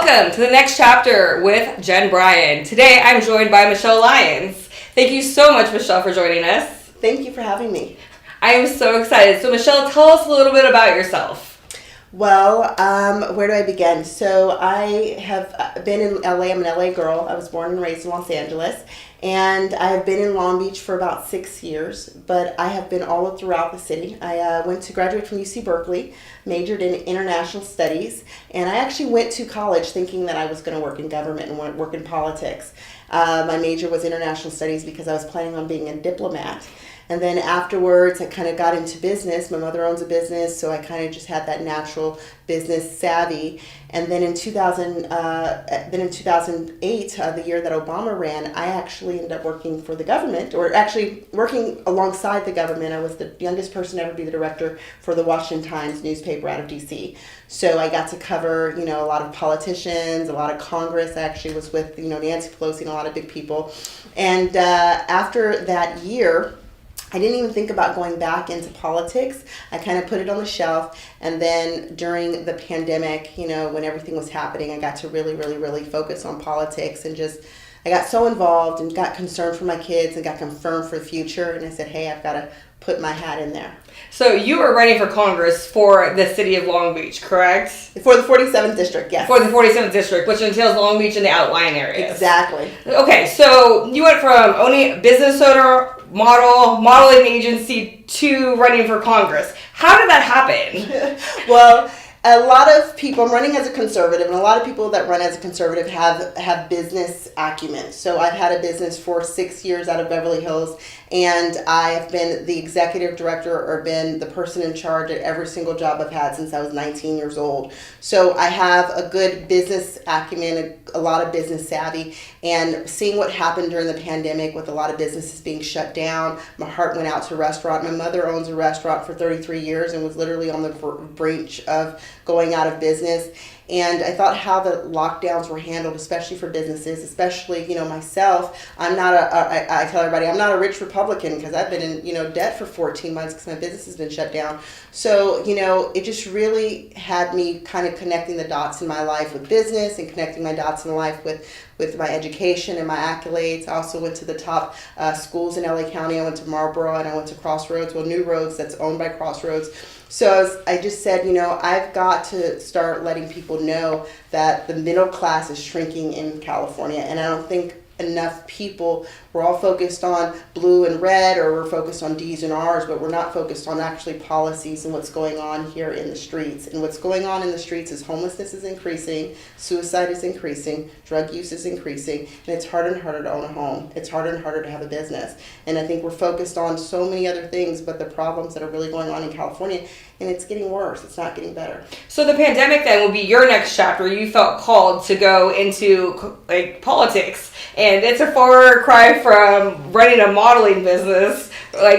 Welcome to the next chapter with Jenn Bryan. Today I'm joined by Michelle Lyons. Thank you so much, Michelle, for joining us. Thank you for having me. I am so excited. So Michelle, tell us a little bit about yourself. Well, where do I begin? So I have been in LA. I'm an LA girl. I was born and raised in Los Angeles. And I have been in Long Beach for about 6 years, but I have been all throughout the city. I went to graduate from UC Berkeley, majored in international studies, and I actually went to college thinking that I was going to work in government and work in politics. My major was international studies because I was planning on being a diplomat. And then afterwards, I kind of got into business. My mother owns a business, so I kind of just had that natural business savvy. And then in 2008, the year that Obama ran, I actually ended up working for the government, or actually working alongside the government. I was the youngest person to ever be the director for the Washington Times newspaper out of DC. So I got to cover, a lot of politicians, a lot of Congress. I actually was with, Nancy Pelosi and a lot of big people. And after that year, I didn't even think about going back into politics. I kind of put it on the shelf. And then during the pandemic, when everything was happening, I got to really, really, really focus on politics and I got so involved and got concerned for my kids and got confirmed for the future. And I said, hey, I've got to put my hat in there. So you were running for Congress for the city of Long Beach, correct? For the 47th district, yes. For the 47th district, which entails Long Beach and the outlying areas. Exactly. Okay, so you went from owning a business owner, modeling agency to running for Congress. How did that happen? Well, a lot of people, I'm running as a conservative, and a lot of people that run as a conservative have business acumen. So I've had a business for 6 years out of Beverly Hills, and I've been the executive director or been the person in charge at every single job I've had since I was 19 years old. So I have a good business acumen, a lot of business savvy, and seeing what happened during the pandemic with a lot of businesses being shut down, my heart went out to a restaurant. My mother owns a restaurant for 33 years and was literally on the brink of going out of business. And I thought how the lockdowns were handled, especially for businesses, especially, myself. I tell everybody, I'm not a rich Republican because I've been in, debt for 14 months because my business has been shut down. So, it just really had me kind of connecting the dots in my life with business and connecting my dots in life with my education and my accolades. I also went to the top schools in LA County. I went to Marlboro and I went to Crossroads, New Roads, that's owned by Crossroads. So I just said, I've got to start letting people know that the middle class is shrinking in California. And I don't think enough people, we're all focused on blue and red, or we're focused on D's and R's, but we're not focused on actually policies and what's going on here in the streets. And what's going on in the streets is homelessness is increasing, suicide is increasing, drug use is increasing, and it's harder and harder to own a home. It's harder and harder to have a business. And I think we're focused on so many other things, but the problems that are really going on in California, and it's getting worse. It's not getting better. So the pandemic then will be your next chapter. You felt called to go into politics, and it's a far cry from running a modeling business.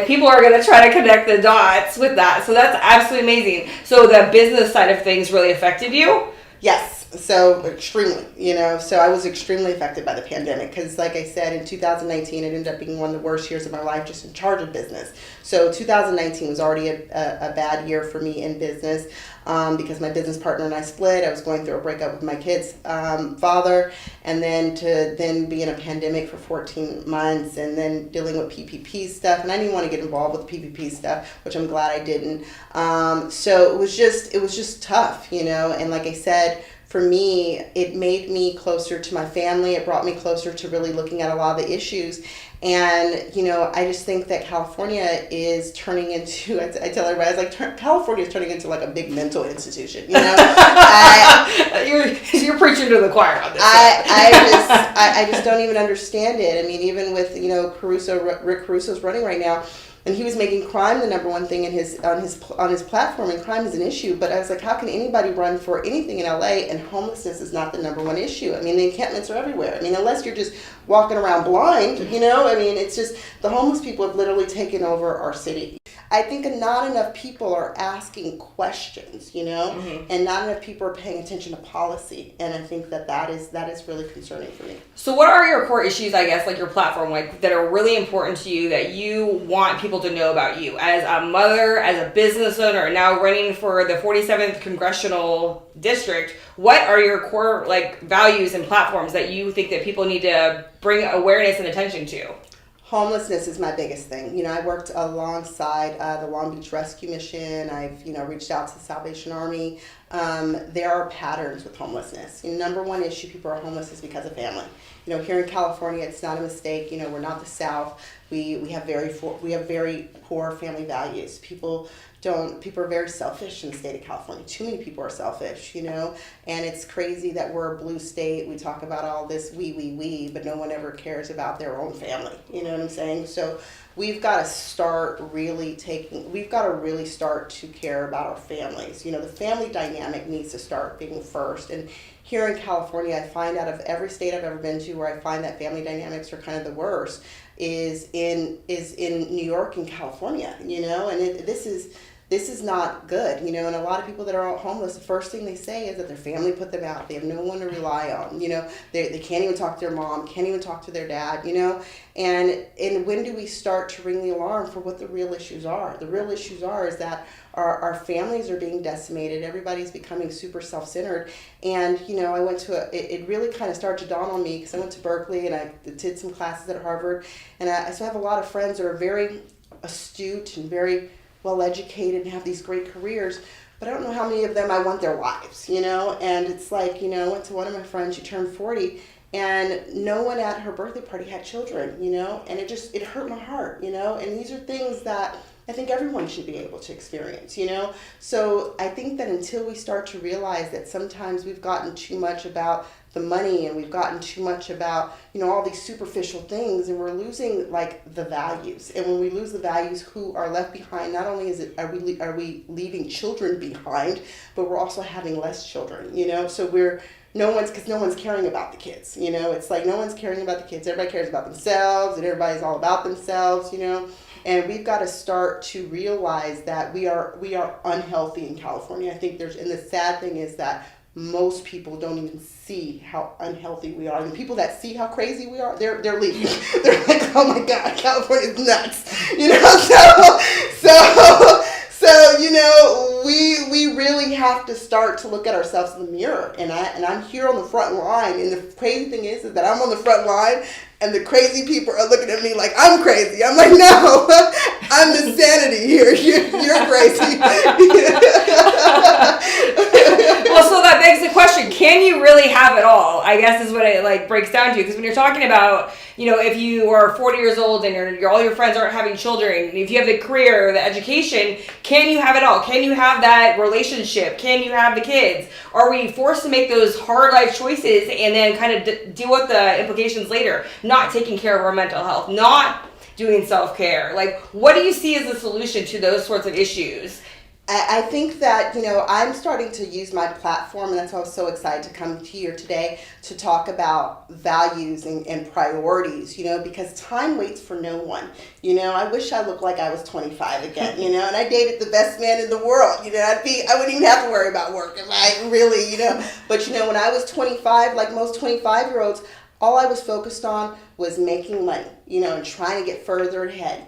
People are going to try to connect the dots with that. So that's absolutely amazing. So the business side of things really affected you? Yes. So extremely, so I was extremely affected by the pandemic because, like I said, in 2019, it ended up being one of the worst years of my life just in charge of business. So 2019 was already a bad year for me in business because my business partner and I split. I was going through a breakup with my kid's father, and then to be in a pandemic for 14 months and then dealing with PPP stuff. And I didn't want to get involved with PPP stuff, which I'm glad I didn't. So it was just tough, and like I said, for me, it made me closer to my family. It brought me closer to really looking at a lot of the issues. And, I just think that California is turning into, I tell everybody, I was like, California is turning into like a big mental institution, You're preaching to the choir on this. I just don't even understand it. I mean, even with, Rick Caruso's running right now, and he was making crime the number one thing on his platform, and crime is an issue. But I was like, how can anybody run for anything in LA and homelessness is not the number one issue? I mean, the encampments are everywhere. I mean, unless you're just walking around blind, it's just the homeless people have literally taken over our city. I think not enough people are asking questions, Mm-hmm. and not enough people are paying attention to policy. And I think that is really concerning for me. So what are your core issues, I guess, like your platform, that are really important to you that you want people people to know about you as a mother, as a business owner, now running for the 47th congressional district? What are your core like values and platforms that you think that people need to bring awareness and attention to? Homelessness is my biggest thing. I worked alongside the Long Beach Rescue Mission. I've, reached out to the Salvation Army. There are patterns with homelessness. Number one issue people are homeless is because of family. Here in California, it's not a mistake. We're not the South. We have very poor family values. People are very selfish in the state of California. Too many people are selfish, and it's crazy that we're a blue state. We talk about all this we, but no one ever cares about their own family. You know what I'm saying? So we've got to really start to care about our families. The family dynamic needs to start being first. And here in California, I find out of every state I've ever been to where I find that family dynamics are kind of the worst is in New York and California, and this is not good, and a lot of people that are homeless, the first thing they say is that their family put them out. They have no one to rely on, they can't even talk to their mom, can't even talk to their dad, and when do we start to ring the alarm for what the real issues are? The real issues is that our families are being decimated, everybody's becoming super self-centered, and I went to it really kind of started to dawn on me because I went to Berkeley and I did some classes at Harvard, and I still have a lot of friends that are very astute and very well educated and have these great careers, but I don't know how many of them I want their lives, and it's like, I went to one of my friends, she turned 40, and no one at her birthday party had children, and it hurt my heart, and these are things that I think everyone should be able to experience, so I think that until we start to realize that sometimes we've gotten too much about the money and we've gotten too much about, all these superficial things, and we're losing like the values. And when we lose the values, who are left behind, not only are we leaving children behind, but we're also having less children, so no one's caring about the kids, it's like no one's caring about the kids. Everybody cares about themselves and everybody's all about themselves, and we've got to start to realize that we are unhealthy in California. I think and the sad thing is that most people don't even see how unhealthy we are. And the people that see how crazy we are, they're leaving. They're like, oh my God, California's nuts. So we really have to start to look at ourselves in the mirror. And I'm here on the front line. And the crazy thing is that I'm on the front line and the crazy people are looking at me like I'm crazy. I'm like, no, I'm the sanity here. You're crazy. Well, so that begs the question, can you really have it all? I guess is what it breaks down to. Because when you're talking about, if you are 40 years old and all your friends aren't having children, if you have the career, the education, can you have it all? Can you have that relationship? Can you have the kids? Are we forced to make those hard life choices and then kind of deal with the implications later? Not taking care of our mental health, not doing self-care. What do you see as the solution to those sorts of issues? I think that, I'm starting to use my platform, and that's why I was so excited to come here today to talk about values and priorities, because time waits for no one. I wish I looked like I was 25 again, and I dated the best man in the world. I wouldn't even have to worry about work if I really, But, when I was 25, like most 25-year-olds, all I was focused on was making money, and trying to get further ahead,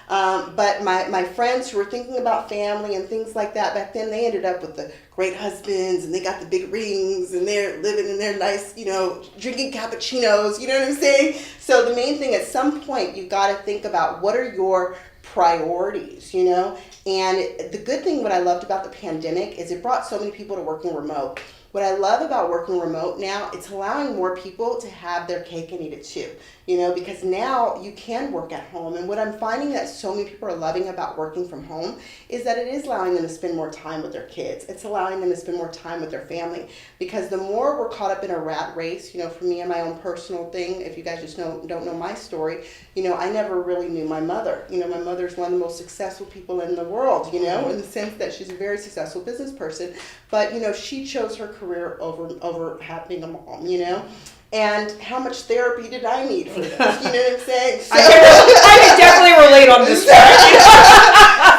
But my friends who were thinking about family and things like that back then, they ended up with the great husbands and they got the big rings and they're living in their nice, drinking cappuccinos, you know what I'm saying? So the main thing, at some point, you've got to think about what are your priorities, And the good thing, what I loved about the pandemic is it brought so many people to working remote. What I love about working remote now, it's allowing more people to have their cake and eat it too, because now you can work at home. And what I'm finding that so many people are loving about working from home is that it is allowing them to spend more time with their kids. It's allowing them to spend more time with their family, because the more we're caught up in a rat race, for me and my own personal thing, if you guys just don't know my story, I never really knew my mother. My mother's one of the most successful people in the world, in the sense that she's a very successful business person, but, she chose her career over having a mom, And how much therapy did I need for this? You know what I'm saying? So, I can definitely relate on this part.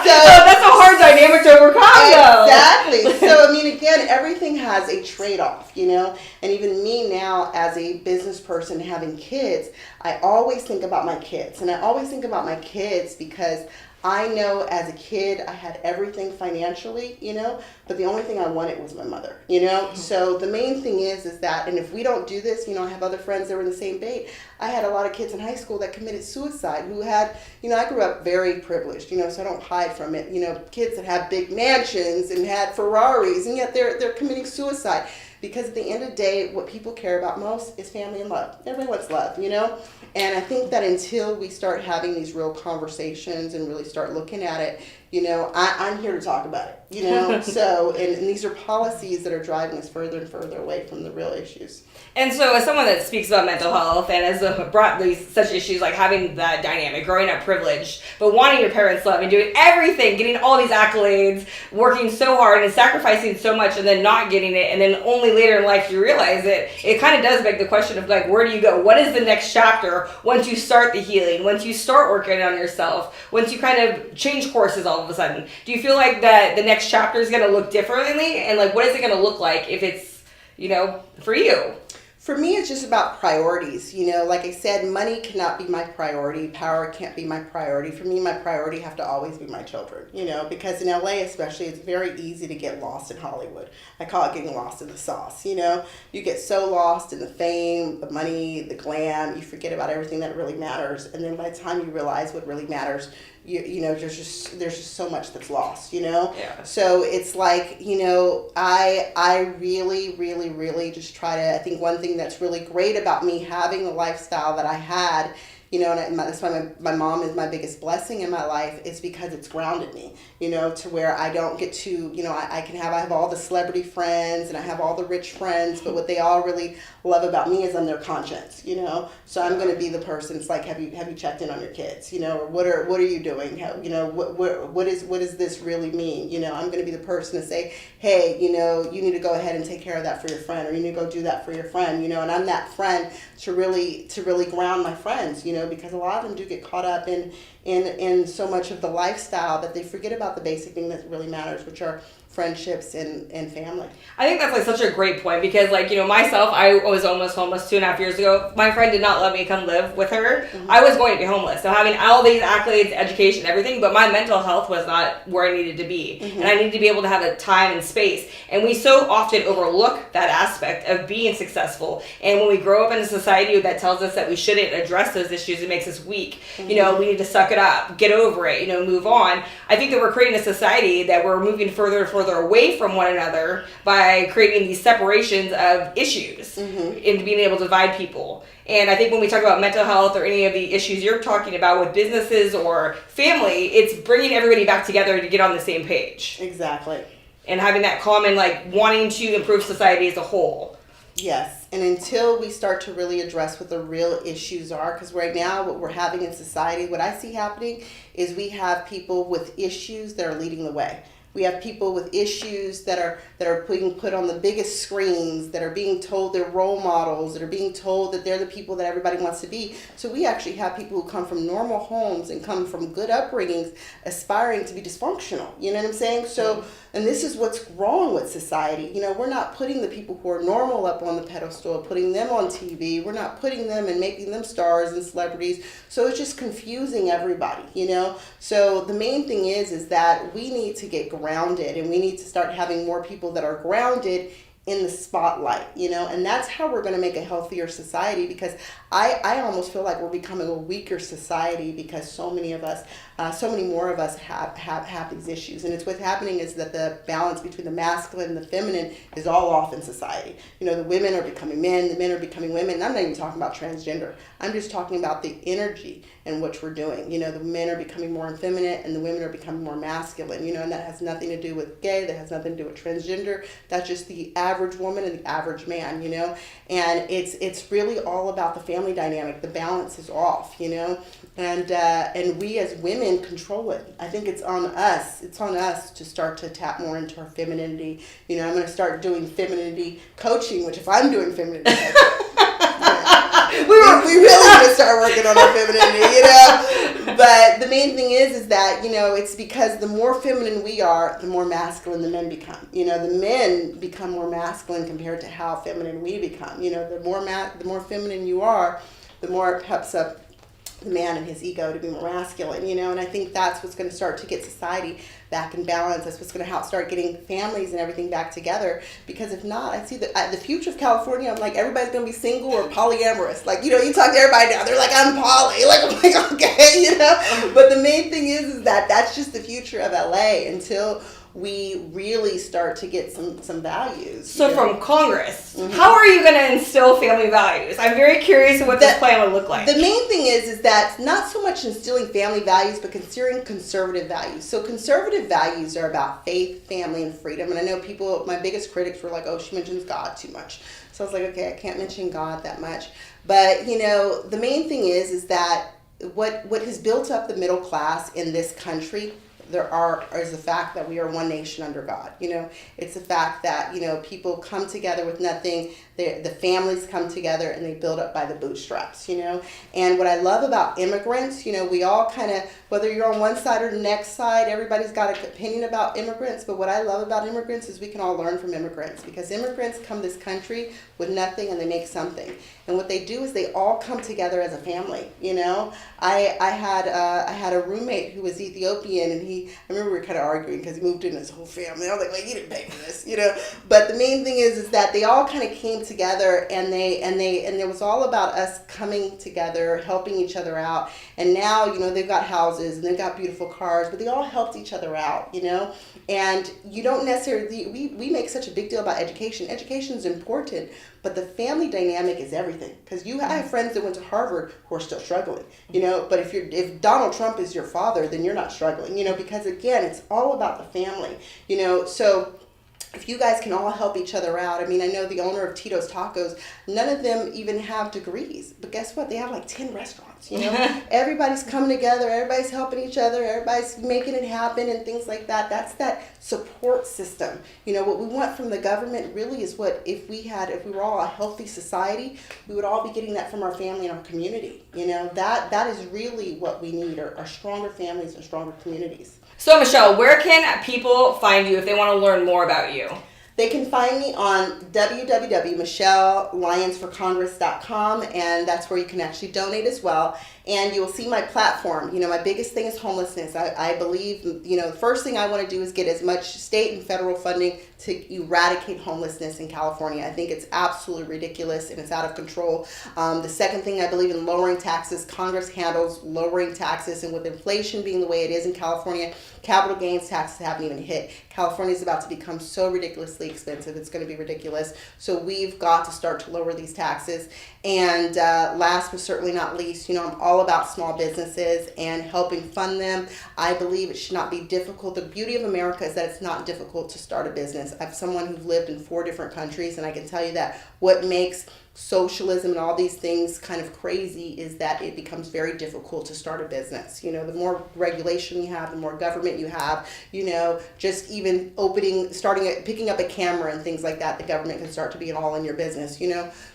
So that's a hard dynamic to overcome, though. Exactly. So, mean, again, everything has a trade-off, you know, and even me now as a business person having kids, I always think about my kids, and I always think about my kids because I know as a kid I had everything financially, you know, but the only thing I wanted was my mother, you know. So the main thing is that, and if we don't do this, you know, I have other friends that were in the same bait. I had a lot of kids in high school that committed suicide who had, you know, I grew up very privileged, you know, so I don't hide from it. You know, kids that have big mansions and had Ferraris, and yet they're committing suicide. Because at the end of the day, what people care about most is family and love. Everybody wants love, you know? And I think that until we start having these real conversations and really start looking at it, you know, I'm here to talk about it, you know? So, and these are policies that are driving us further and further away from the real issues. And so as someone that speaks about mental health and has brought these such issues like having that dynamic, growing up privileged, but wanting your parents' love and doing everything, getting all these accolades, working so hard and sacrificing so much and then not getting it, and then only later in life you realize it kind of does beg the question of like, where do you go? What is the next chapter once you start the healing, once you start working on yourself, once you kind of change courses all of a sudden? Do you feel like that the next chapter is going to look differently? And like, what is it going to look like if it's, you know, for you? For me, it's just about priorities. You know, like I said, money cannot be my priority. Power can't be my priority. For me, my priority have to always be my children, you know, because in LA especially, it's very easy to get lost in Hollywood. I call it getting lost in the sauce, you know. You get so lost in the fame, the money, the glam, you forget about everything that really matters. And then by the time you realize what really matters, you know, there's just so much that's lost, you know? Yeah. So it's like, you know, I really, really, really just try to, I think one thing that's really great about me having the lifestyle that I had, you know, and that's why my mom is my biggest blessing in my life, is because it's grounded me, you know, to where I don't get to, you know, I have all the celebrity friends and I have all the rich friends, but what they all really love about me is I'm their conscience, you know. So I'm going to be the person. It's like, have you checked in on your kids, you know, or what are you doing? How, you know, what does this really mean? You know, I'm going to be the person to say, hey, you know, you need to go ahead and take care of that for your friend, or you need to go do that for your friend, you know. And I'm that friend to really ground my friends, you know, because a lot of them do get caught up in so much of the lifestyle that they forget about the basic thing that really matters, which are friendships and family. I think that's like such a great point because, like, you know, myself, I was almost homeless 2.5 years ago. My friend did not let me come live with her. Mm-hmm. I was going to be homeless. So having all these accolades, education, everything, but my mental health was not where I needed to be. Mm-hmm. And I needed to be able to have a time and space. And we so often overlook that aspect of being successful. And when we grow up in a society that tells us that we shouldn't address those issues, it makes us weak. Mm-hmm. You know, we need to suck it up, get over it, you know, move on. I think that we're creating a society that we're moving further and further away from one another by creating these separations of issues and being able to divide people. And I think when we talk about mental health or any of the issues you're talking about with businesses or family, it's bringing everybody back together to get on the same page. Exactly. And having that common, like, wanting to improve society as a whole. Yes, and until we start to really address what the real issues are, because right now what we're having in society, what I see happening is we have people with issues that are leading the way. We have people with issues that are being put on the biggest screens, that are being told they're role models, that are being told that they're the people that everybody wants to be. So we actually have people who come from normal homes and come from good upbringings aspiring to be dysfunctional. You know what I'm saying? So, and this is what's wrong with society. You know, we're not putting the people who are normal up on the pedestal, putting them on TV. We're not putting them and making them stars and celebrities. So it's just confusing everybody, you know? So the main thing is that we need to get grounded, and we need to start having more people that are grounded in the spotlight, you know, and that's how we're going to make a healthier society, because I almost feel like we're becoming a weaker society because so many more of us have these issues. And it's what's happening is that the balance between the masculine and the feminine is all off in society. You know, the women are becoming men, the men are becoming women. And I'm not even talking about transgender. I'm just talking about the energy in which we're doing. You know, the men are becoming more effeminate and the women are becoming more masculine, you know, and that has nothing to do with gay, that has nothing to do with transgender. That's just the average woman and the average man, you know, and it's really all about the family dynamic. The balance is off, you know, and we as women control it. I think it's on us. It's on us to start to tap more into our femininity. You know, I'm going to start doing femininity coaching, which if I'm doing femininity coaching, we really need to start working on our femininity, you know. But the main thing is that, it's because the more feminine we are, the more masculine the men become. The men become more masculine compared to how feminine we become. The more feminine you are, the more it peps up the man and his ego to be more masculine, and I think that's what's going to start to get society back in balance. That's what's going to help start getting families and everything back together, because if not, I see the future of California, I'm like, everybody's going to be single or polyamorous. Like, you talk to everybody now, they're like, I'm poly. Like, I'm like, okay, but the main thing is that that's just the future of LA until we really start to get some values. So from Congress, how are you going to instill family values? I'm very curious what this plan would look like. The main thing is that not so much instilling family values, but considering conservative values. So conservative values are about faith, family, and freedom. And I know my biggest critics were like, oh, she mentions God too much. So I was like, okay, I can't mention God that much. But, the main thing is that what has built up the middle class in this country is the fact that we are one nation under God. It's the fact that, people come together with nothing. The families come together and they build up by the bootstraps, And what I love about immigrants, we all kind of, whether you're on one side or the next side, everybody's got an opinion about immigrants. But what I love about immigrants is we can all learn from immigrants, because immigrants come to this country with nothing and they make something. And what they do is they all come together as a family, I had a roommate who was Ethiopian, and I remember we were kind of arguing because he moved in his whole family. I was like, you didn't pay for this, But the main thing is that they all kind of came together, and it was all about us coming together, helping each other out. And now, they've got houses and they've got beautiful cars, but they all helped each other out, And you don't necessarily, we make such a big deal about education. Education is important, but the family dynamic is everything. Because I have friends that went to Harvard who are still struggling, But if Donald Trump is your father, then you're not struggling, Because again, it's all about the family, So if you guys can all help each other out. I mean, I know the owner of Tito's Tacos, none of them even have degrees, but guess what? They have like 10 restaurants, Everybody's coming together, everybody's helping each other, everybody's making it happen and things like that. That's that support system. What we want from the government really is if we were all a healthy society, we would all be getting that from our family and our community. That is really what we need, are stronger families and stronger communities. So, Michelle, where can people find you if they want to learn more about you? They can find me on www.michellelionsforcongress.com, and that's where you can actually donate as well. And you will see my platform. My biggest thing is homelessness. I believe, the first thing I want to do is get as much state and federal funding to eradicate homelessness in California. I think it's absolutely ridiculous and it's out of control. The second thing, I believe in lowering taxes. Congress handles lowering taxes, and with inflation being the way it is in California, capital gains taxes haven't even hit. California is about to become so ridiculously expensive. It's going to be ridiculous. So we've got to start to lower these taxes. And last but certainly not least, I'm all about small businesses and helping fund them. I believe it should not be difficult. The beauty of America is that it's not difficult to start a business. I'm someone who's lived in 4 different countries, and I can tell you that what makes socialism and all these things kind of crazy is that it becomes very difficult to start a business. The more regulation you have, the more government you have, just even picking up a camera and things like that, the government can start to be all in your business,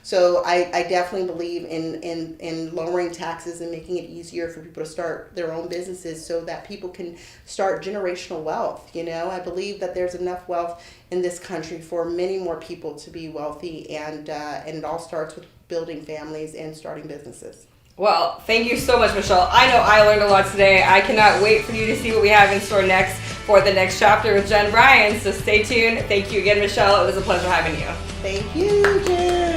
So I definitely believe in lowering taxes and making it easier for people to start their own businesses so that people can start generational wealth. I believe that there's enough wealth in this country for many more people to be wealthy, and it all starts with building families and starting businesses. Well, thank you so much, Michelle. I know I learned a lot today. I cannot wait for you to see what we have in store next for the next chapter with Jenn Bryan. So stay tuned. Thank you again, Michelle. It was a pleasure having you. Thank you, Jen.